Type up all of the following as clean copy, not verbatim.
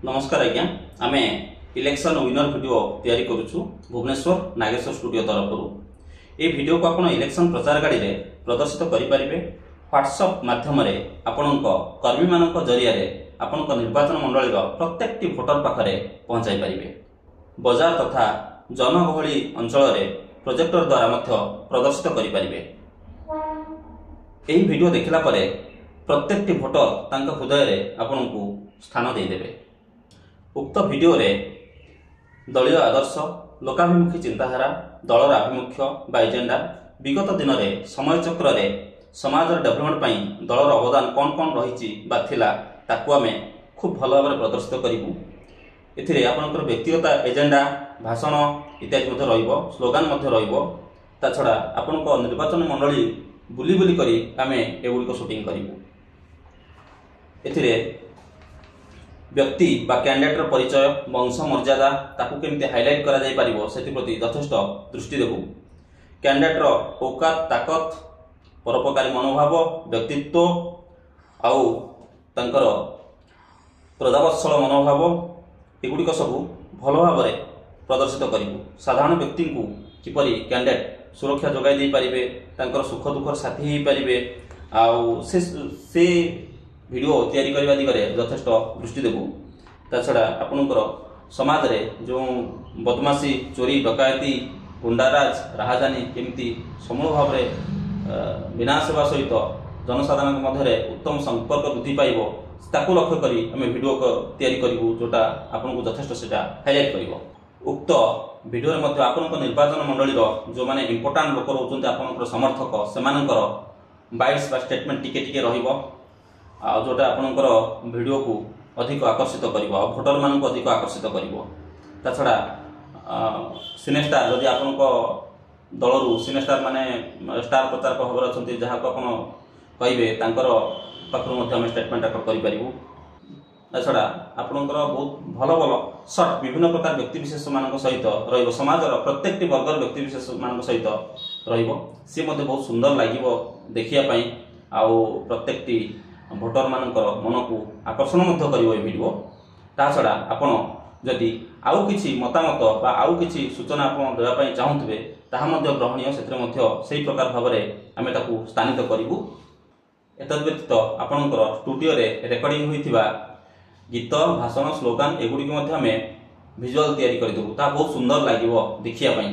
नमस्कार आज्ञा आमे इलेक्शन विनर वीडियो तैयारी करूछु भुवनेश्वर नागेश्वर स्टूडियो तरफ ए वीडियो को आपण इलेक्शन प्रचार गाड़ी रे प्रदर्शित करि परिबे। व्हाट्सएप माध्यम रे आपनक कर्मी मानक जरिया रे आपनक निर्वाचन मंडली रो प्रत्येकटी वोटर पाखरे पहुंचाई परिबे। बाजार तथा जनगहली अंचल रे प्रोजेक्टर द्वारा मध्य प्रदर्शित करि परिबे। एही वीडियो देखिला परे प्रत्येकटी वोटर तांका हृदय रे आपनकु स्थान दे देबे। उक्त वीडियो रे दलीय आदर्श लोकाभिमुखी चिंताधारा दलर आभिमुख्य बा एजेंडा विगत दिन रे समय चक्र रे समाज डेवलपमेंट पई दलर अवदान कौन कौन रही थिला ताकू आमे खूब भल भाव प्रदर्शित करूँ। एथिरे आपनकर व्यक्तिगत एजेंडा भाषण इत्यादि मध्य रहिबो, स्लोगान मध्य रहिबो। ता छडा आपनकर निर्वाचन मंडली बुली बुली करी आमे एगुडी को शूटिंग करिवु। एथिरे व्यक्ति बा कैंडिडेट परिचय वंश मर्यादा ताकू केमती हाइलाइट करा जाय परिबो सेति प्रति यथेष्ट दृष्टि देबु। कैंडिडेट रो औकात ताकत परोपकारी मनोभाव व्यक्तित्व आउ तांकर प्रजावत्सल मनोभाव एगुड़िक सबू भल भाव प्रदर्शित करूँ। साधारण व्यक्ति को किपरि कैंडिडेट सुरक्षा जोगाई दे पारिबे, तांकर सुख दुखर साथी हो पारिबे आउ से वीडियो तैयारी करने दिगरे यथेष्ट दृष्टि देबू। ता छड़ा आपनकर समाज रे जो बदमाशी चोरी डकायती गुंडाराज राहाजानी केमती समूल भाव विनाश होगा सहित जनसाधारण मध्य उत्तम संपर्क वृद्धि पाइब ताकू लक्ष्य करी आमे वीडियो को तैयारी करूँ जोटा आपको यथेष्ट सेटा हाइलाइट करिवो। उक्त वीडियो रे मध्य आपनकर निर्वाचन मंडली जो माने इंपोर्टेंट लोक रहउचंते आपनकर समर्थक सेमानकर बाइट्स बा स्टेटमेंट टिके टिके रहिबो आ जोटा आपनकर वीडियो को अधिक आकर्षित करिवो, वोटर मान को अधिक आकर्षित करिवो। ता छडा सिनेस्टार जदि आपनको दलरू सिनेस्टार माने स्टार प्रचारक खबर अछंती जहा को आपण कहिबे तांकर पाखरु मध्ये हम स्टेटमेंट करि परिबु। ता छडा आपनकर बहुत भल भल शॉर्ट विभिन्न प्रकार व्यक्ति विशेष मानक सहित रहिबो। समाजर प्रत्येकटी वर्गर व्यक्ति विशेष मानक सहित रहिबो। से मध्ये बहुत सुंदर लागिवो देखिया पई आउ प्रत्येकटी भोटर मानकर मन को आकर्षण मध्य करिवो ए वीडियो। ता छडा आपण जदि आउ किछि मतामत बा आउ किछि सूचना आपण देबा पई चाहुतबे ताहा मध्य ग्रहणीय सेत्र मध्य सेही प्रकार भाबरे आमे ताकू स्थानित करिवु। एतद व्यतीत आपनकर स्टूडियो रे रेकॉर्डिंग होइथिबा गीत भाषण स्लोगान एगुडी के मध्य आमे विजुअल तैयारी करि देबु। ता बहुत सुंदर लागिवो देखिया पई।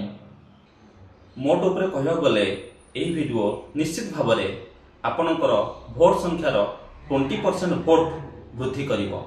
मोट ऊपर कहला गले एही वीडियो निश्चित भाबरे आपनकर वोट संख्यार 20% वोट वृद्धि करिवो।